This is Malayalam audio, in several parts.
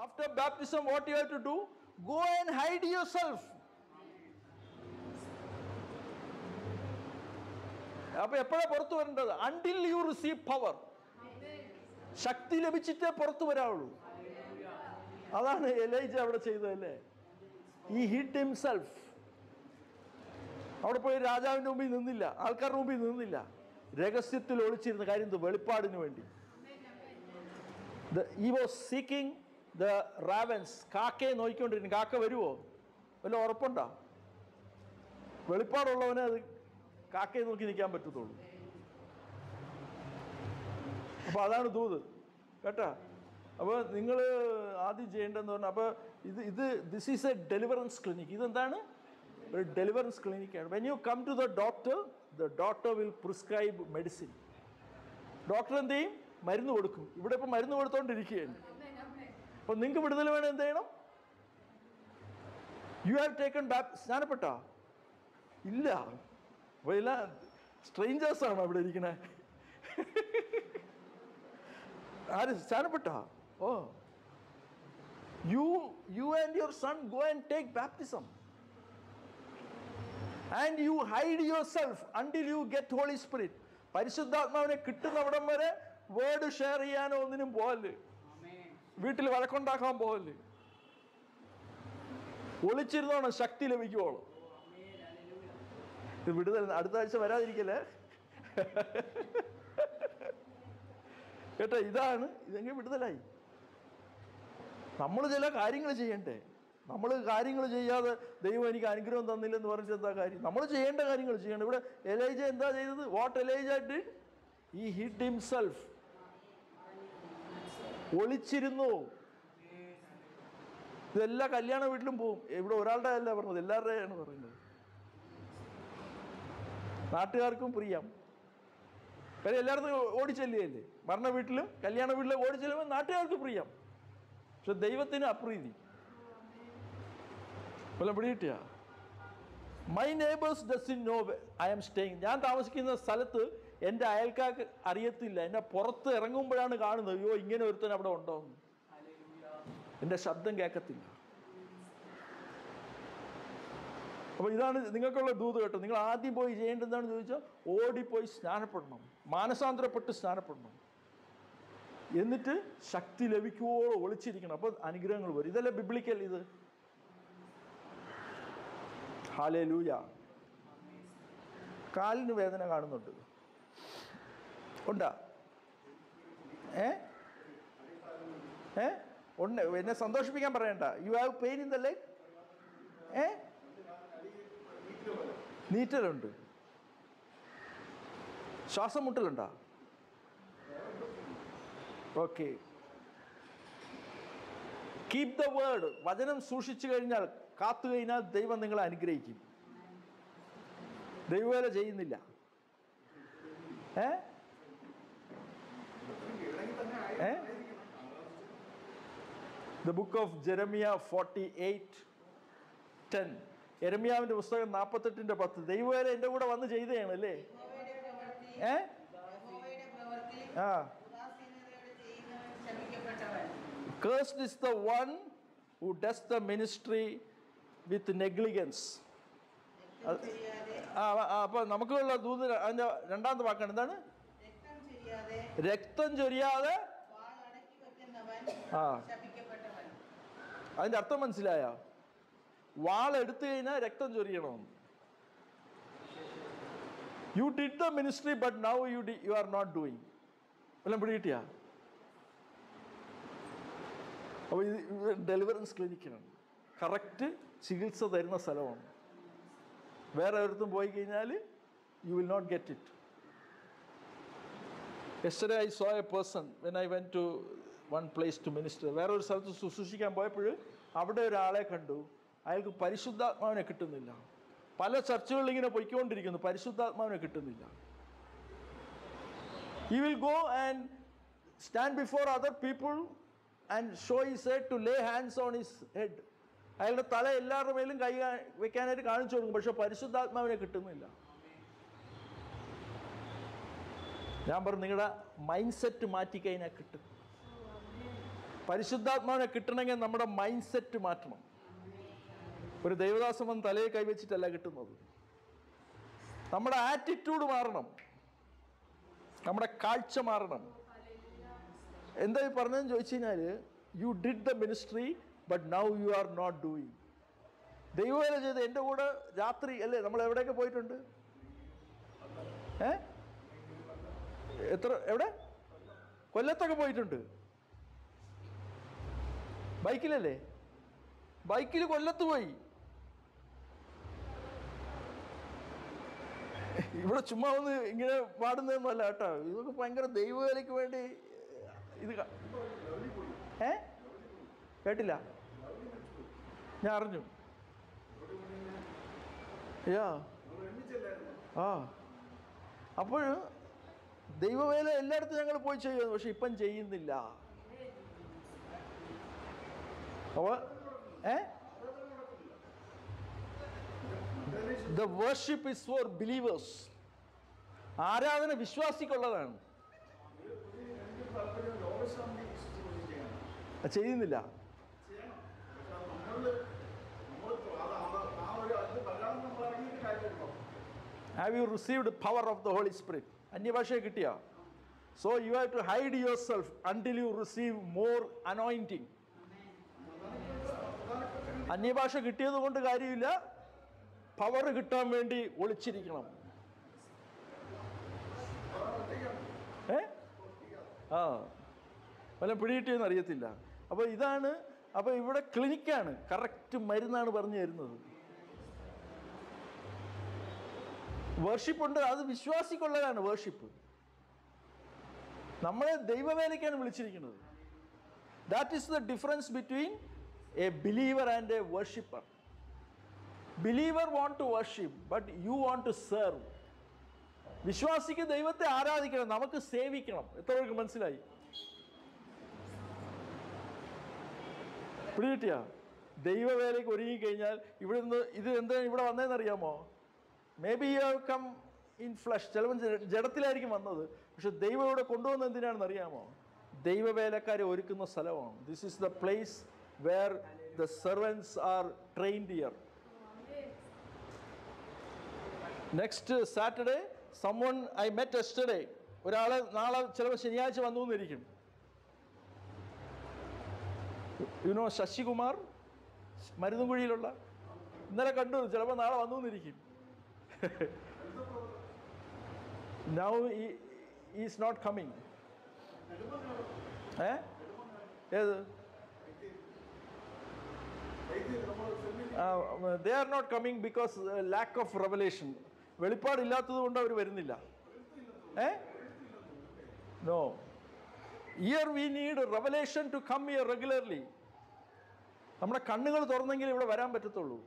After baptism, what you have to do? Go and hide yourself. അപ്പൊ എപ്പോഴാണ് പുറത്തു വരേണ്ടത്? Until you receive power. ശക്തി ലഭിച്ചിട്ടേ പുറത്തു വരാവുള്ളൂ. അതാണ് എലൈജ അവിടെ ചെയ്തതല്ലേ. He hid himself. അവിടെ പോയി രാജാവിൻ്റെ മുമ്പിൽ നിന്നില്ല, ആൾക്കാരുടെ മുമ്പിൽ നിന്നില്ല. രഹസ്യത്തിൽ ഒളിച്ചിരുന്ന കാര്യം വെളിപ്പാടിന് വേണ്ടി. He was seeking the ravens. കാക്കയെ നോക്കിക്കൊണ്ടിരുന്നു. കാക്ക വരുമോ വല്ല ഉറപ്പുണ്ടോ? വെളിപ്പാടുള്ളവനെ അത് കാക്കയെ നോക്കി നിൽക്കാൻ പറ്റത്തുള്ളൂ. അപ്പോൾ അതാണ് ദൂത് കേട്ടോ. അപ്പോൾ നിങ്ങൾ ആദ്യം ചെയ്യേണ്ടതെന്ന് പറഞ്ഞാൽ, അപ്പോൾ this is a deliverance clinic. ഇതെന്താണ്? ഒരു ഡെലിവറൻസ് ക്ലിനിക്കാണ്. When you come to the doctor will prescribe medicine. Doctor എന്ത് ചെയ്യും? മരുന്ന് കൊടുക്കും. ഇവിടെ ഇപ്പോൾ മരുന്ന് കൊടുത്തോണ്ടിരിക്കുകയാണ്. അപ്പോൾ നിങ്ങൾക്ക് വിടുതൽ വേണം, എന്ത് ചെയ്യണം? യു ഹാവ് ടേക്കൺ സ്നാനപ്പെട്ടോ? ഇല്ല. അപ്പോൾ എല്ലാം സ്ട്രേഞ്ചേഴ്സാണോ ഇവിടെ ഇരിക്കണേ? ആര് സ്നാനപ്പെട്ടോ? ഓ, you and your son go and take baptism. And you hide yourself until you get Holy Spirit. പരിശുദ്ധാത്മാവിനെ കിട്ടുന്നവിടം വരെ വേർഡ് ഷെയർ ചെയ്യാനോ ഒന്നിനും പോകല്ലേ. വീട്ടിൽ വഴക്കുണ്ടാക്കാൻ പോകല്ലേ. ഒളിച്ചിരുന്നോണം ശക്തി ലഭിക്കുവോളൂ. ഇത് വിടുതൽ അടുത്ത ആഴ്ച വരാതിരിക്കല്ലേ കേട്ടോ. ഇതെങ്ങനെ വിടുതലായി? നമ്മൾ ചില കാര്യങ്ങൾ ചെയ്യണ്ടേ? നമ്മൾ കാര്യങ്ങൾ ചെയ്യാതെ ദൈവം എനിക്ക് അനുഗ്രഹം തന്നില്ലെന്ന് പറഞ്ഞിട്ട് എന്താ കാര്യം? നമ്മൾ ചെയ്യേണ്ട കാര്യങ്ങൾ ചെയ്യണം. ഇവിടെ എലൈജ എന്താ ചെയ്തത്? What Elijah did? He hid himself. ഒളിച്ചിരുന്നു. ഇതെല്ലാ കല്യാണ വീട്ടിലും പോവും. ഇവിടെ ഒരാളുടെ അല്ല പറഞ്ഞത്, എല്ലാവരുടെയാണ് പറയുന്നത്. നാട്ടുകാർക്കും പ്രിയം. കാര്യം എല്ലായിടത്തും ഓടിച്ചെല്ലുകയല്ലേ. മരണ വീട്ടിലും കല്യാണ വീട്ടിലും ഓടിച്ചെല്ലുമ്പോൾ നാട്ടുകാർക്ക് പ്രിയം. പക്ഷെ ദൈവത്തിന് അപ്രീതി. വല്ലതും പിടികിട്ടിയാ? My neighbours doesn't know I am staying. ഞാൻ താമസിക്കുന്ന സ്ഥലത്ത് എൻ്റെ അയൽക്കാർക്ക് അറിയത്തില്ല. എന്നെ പുറത്ത് ഇറങ്ങുമ്പോഴാണ് കാണുന്നത്, അയ്യോ ഇങ്ങനെ ഒരുത്തൻ അവിടെ ഉണ്ടോ എന്ന്. എൻ്റെ ശബ്ദം കേൾക്കത്തില്ല. അപ്പോൾ ഇതാണ് നിങ്ങൾക്കുള്ള ദൂത് കേട്ടോ. നിങ്ങൾ ആദ്യം പോയി ചെയ്യേണ്ടതെന്താണെന്ന് ചോദിച്ചാൽ, ഓടിപ്പോയി സ്നാനപ്പെടണം, മാനസാന്തരപ്പെട്ട് സ്നാനപ്പെടണം. എന്നിട്ട് ശക്തി ലഭിക്കുവോളം ഒളിച്ചിരിക്കണം. അപ്പോൾ അനുഗ്രഹങ്ങൾ വരും. ഇതല്ലേ ബിബ്ലിക്കൽ ഇത്. ഹല്ലേലൂയ. കാലിന് വേദന കാണുന്നുണ്ട്, ഉണ്ടാ? ഉണ്ട്. എന്നെ സന്തോഷിപ്പിക്കാൻ പറയണ്ട. You have pain in the leg. നീറ്റലുണ്ട്. ശ്വാസം മുട്ടലുണ്ടോ? ഓക്കെ. Keep the word. വചനം സൂക്ഷിച്ചു കഴിഞ്ഞാൽ, കാത്തു കഴിഞ്ഞാൽ ദൈവം നിങ്ങളെ അനുഗ്രഹിക്കും. ദൈവവേല ചെയ്യുന്നില്ല. The book of Jeremiah 48:10. യെരമ്യാവിന്റെ പുസ്തകം 48:10. ദൈവവേല എൻ്റെ കൂടെ വന്ന് ചെയ്തതാണ് അല്ലേ? Cursed is the one who does the ministry with negligence. അപ്പൊ നമുക്കുള്ള ദൂത് അതിന്റെ രണ്ടാമത്തെ വാക്കാണ് എന്താണ്? രക്തം ചൊരിയാതെ. അതിന്റെ അർത്ഥം മനസ്സിലായോ? വാൾ എടുത്തു കഴിഞ്ഞാൽ രക്തം ചൊരിയണമെന്ന്. You did the ministry but now you are not doing. എല്ലാം പിടികിട്ടിയാ? അപ്പോൾ ഇത് ഡെലിവറൻസ് ക്ലിനിക്കാണ്. കറക്റ്റ് ചികിത്സ തരുന്ന സ്ഥലമാണ്. വേറെ ഒരിടത്തും പോയി കഴിഞ്ഞാൽ you will not get it. Yesterday I saw a person when I went to one place to minister. വേറെ ഒരു സ്ഥലത്ത് ശുശ്രൂഷിക്കാൻ പോയപ്പോൾ അവിടെ ഒരാളെ കണ്ടു. അയാൾക്ക് പരിശുദ്ധാത്മാവിനെ കിട്ടുന്നില്ല. പല ചർച്ചകളിൽ ഇങ്ങനെ പൊയ്ക്കൊണ്ടിരിക്കുന്നു, പരിശുദ്ധാത്മാവിനെ കിട്ടുന്നില്ല. He will go and stand before other people and show his head to lay hands on his head. അയാളുടെ തല എല്ലാവരുടെ മേലും കൈ വെക്കാനായിട്ട് കാണിച്ചു കൊടുക്കും. പക്ഷെ പരിശുദ്ധാത്മാവിനെ കിട്ടുന്നില്ല. ഞാൻ പറഞ്ഞു, നിങ്ങളുടെ മൈൻഡ് സെറ്റ് മാറ്റിക്കഴിഞ്ഞാൽ കിട്ടും. പരിശുദ്ധാത്മാവിനെ കിട്ടണമെങ്കിൽ നമ്മുടെ മൈൻഡ് സെറ്റ് മാറ്റണം. ഒരു ദൈവദാസൻ വന്ന് തലയെ കൈവച്ചിട്ടല്ല കിട്ടുന്നത്. നമ്മുടെ ആറ്റിറ്റ്യൂഡ് മാറണം, നമ്മുടെ കാഴ്ച മാറണം. എന്താ ഈ പറഞ്ഞതെന്ന് ചോദിച്ചു കഴിഞ്ഞാൽ, you did the ministry but now you are not doing. ദൈവവേല ചെയ്ത് എൻ്റെ കൂടെ രാത്രി അല്ലേ നമ്മൾ എവിടെയൊക്കെ പോയിട്ടുണ്ട്? എവിടെ? കൊല്ലത്തൊക്കെ പോയിട്ടുണ്ട്. ബൈക്കിലല്ലേ? ബൈക്കിൽ കൊല്ലത്ത് പോയി. ഇവിടെ ചുമ്മാ ഒന്ന് ഇങ്ങനെ പാടുന്നതൊന്നുമല്ല കേട്ടോ, ഇതൊക്കെ ഭയങ്കര ദൈവവേലയ്ക്ക് വേണ്ടി. ഇത് കേട്ടില്ല? ഞാൻ അറിഞ്ഞു. അപ്പോൾ ദൈവവേല എല്ലായിടത്തും ഞങ്ങൾ പോയി ചെയ്യുന്നു, പക്ഷെ ഇപ്പം ചെയ്യുന്നില്ല. അപ്പോൾ the worship is for believers. ആരാധന വിശ്വാസിക്കുള്ളതാണ്. ചെയ്യുന്നില്ല. Have you received the power of the Holy Spirit? അന്യഭാഷയെ കിട്ടിയ? So you have to hide yourself until you receive more anointing. അന്യഭാഷ കിട്ടിയത് കൊണ്ട് കാര്യമില്ല, പവർ കിട്ടാൻ വേണ്ടി ഒളിച്ചിരിക്കണം. വല്ല പിടികിട്ടിയെന്ന് അറിയത്തില്ല. അപ്പോൾ ഇതാണ്. അപ്പോൾ ഇവിടെ ക്ലിനിക്കാണ്, കറക്റ്റ് മരുന്നാണ് പറഞ്ഞു തരുന്നത്. വേർഷിപ്പ് ഉണ്ട്, അത് വിശ്വാസിക്കുള്ളതാണ് വേർഷിപ്പ്. നമ്മളെ ദൈവവേലയ്ക്കാണ് വിളിച്ചിരിക്കുന്നത്. That is the difference between a believer and a worshipper. Believer want to worship, but you want to serve. വിശ്വാസിക്ക് ദൈവത്തെ ആരാധിക്കണം, നമുക്ക് സേവിക്കണം. എത്ര പേർക്ക് മനസ്സിലായി? പിടികിട്ടിയ? ദൈവവേലയ്ക്ക് ഒരുങ്ങിക്കഴിഞ്ഞാൽ ഇവിടെ നിന്ന് ഇത് എന്താ ഇവിടെ വന്നതെന്നറിയാമോ? Maybe you have come in flesh. ചിലപ്പോൾ ജഡത്തിലായിരിക്കും വന്നത്, പക്ഷെ ദൈവം ഇവിടെ കൊണ്ടുവന്നത് എന്തിനാണെന്ന് അറിയാമോ? ദൈവവേലക്കാരെ ഒരുക്കുന്ന സ്ഥലമാണ്. This is the place where the servants are trained here. Next Saturday someone I met yesterday, ഒരാളെ നാളെ ചിലപ്പോൾ ശനിയാഴ്ച വന്നു എന്നിരിക്കും. യുനോ ശശികുമാർ, മരുന്നുകുഴിയിലുള്ള, ഇന്നലെ കണ്ടു, ചിലപ്പോൾ നാളെ വന്നു എന്നിരിക്കും. Now he is not coming. ഏത്? They are not coming because lack of revelation. വെളിപ്പാടില്ലാത്തത് കൊണ്ട് അവർ വരുന്നില്ല. No, here we need revelation to come here regularly. നമ്മുടെ കണ്ണുകൾ തുറന്നെങ്കിൽ ഇവിടെ വരാൻ പറ്റത്തുള്ളൂ.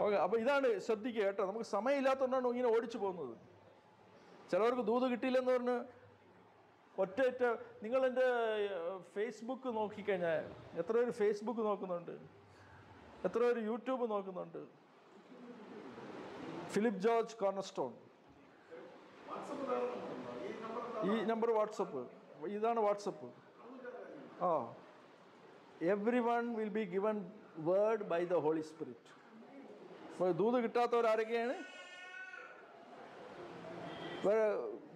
ഓക്കെ, അപ്പോൾ ഇതാണ് ശ്രദ്ധിക്കുക കേട്ടോ. നമുക്ക് സമയമില്ലാത്തതുകൊണ്ടാണ് ഇങ്ങനെ ഓടിച്ചു പോകുന്നത്. ചിലവർക്ക് ദൂത് കിട്ടിയില്ലെന്ന് പറഞ്ഞ് ഒറ്റ നിങ്ങൾ എൻ്റെ ഫേസ്ബുക്ക് നോക്കിക്കഴിഞ്ഞാൽ എത്ര പേര് ഫേസ്ബുക്ക് നോക്കുന്നുണ്ട്, എത്ര പേര് യൂട്യൂബ് നോക്കുന്നുണ്ട്? Philip George cornerstone. ഈ നമ്പർ വാട്സപ്പ്, ഇതാണ് WhatsApp. Everyone will be given word by the holy spirit. അപ്പോൾ ദൂത് കിട്ടാത്തവരാരൊക്കെയാണ്?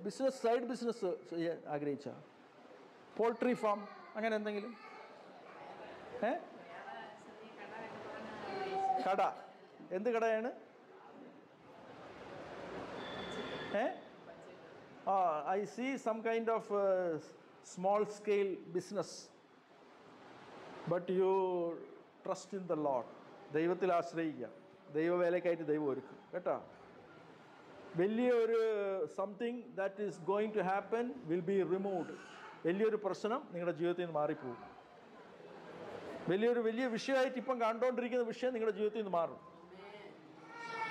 ബിസിനസ്, സൈഡ് ബിസിനസ് ചെയ്യാൻ ആഗ്രഹിച്ച, പോൾട്രി ഫാം, അങ്ങനെ എന്തെങ്കിലും? കട. എന്ത് കടയാണ്? I see some kind of small scale business, but you trust in the Lord. ദൈവത്തിൽ ആശ്രയിക്കുക. ദൈവവേലയ്ക്കായിട്ട് ദൈവം ഒരുക്കും കേട്ടോ. വലിയൊരു something that is going to happen will be removed. വലിയൊരു പ്രശ്നം നിങ്ങളുടെ ജീവിതത്തിൽ നിന്ന് മാറിപ്പോകും. വലിയ വിഷയമായിട്ട് ഇപ്പം കണ്ടുകൊണ്ടിരിക്കുന്ന വിഷയം നിങ്ങളുടെ ജീവിതത്തിൽ നിന്ന് മാറും.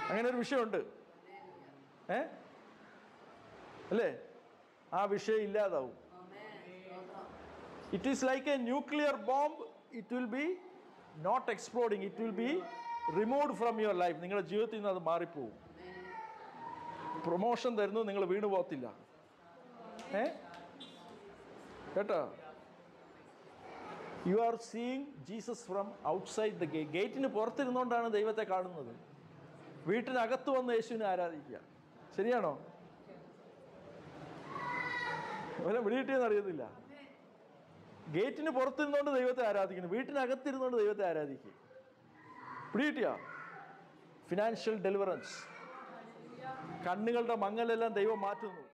അങ്ങനെ ഒരു വിഷയമുണ്ട്, അല്ലേ? ആ വിഷയം ഇല്ലാതാവും. It is like a nuclear bomb. It will be not exploding, it will be removed from your life. നിങ്ങളുടെ ജീവിതത്തിൽ നിന്ന് അത് മാറിപ്പോവും. പ്രൊമോഷൻ തരുന്നു, നിങ്ങൾ വീണു പോകത്തില്ല കേട്ടോ. You are seeing Jesus from outside the gate. ഗേറ്റിന് പുറത്തിരുന്നുകൊണ്ടാണ് ദൈവത്തെ കാണുന്നത്. വീട്ടിനകത്ത് വന്ന് യേശുവിനെ ആരാധിക്കുക. ശരിയാണോ? അവനെ വിളിയിട്ടെന്ന് അറിയത്തില്ല. ഗേറ്റിന് പുറത്തിരുന്നുകൊണ്ട് ദൈവത്തെ ആരാധിക്കുന്നു, വീട്ടിനകത്തിരുന്നുകൊണ്ട് ദൈവത്തെ ആരാധിക്കുക. പിടികിട്ടിയ ഫിനാൻഷ്യൽ ഡെലിവറൻസ്. കണ്ണുകളുടെ മങ്ങലെല്ലാം ദൈവം മാറ്റുന്നു.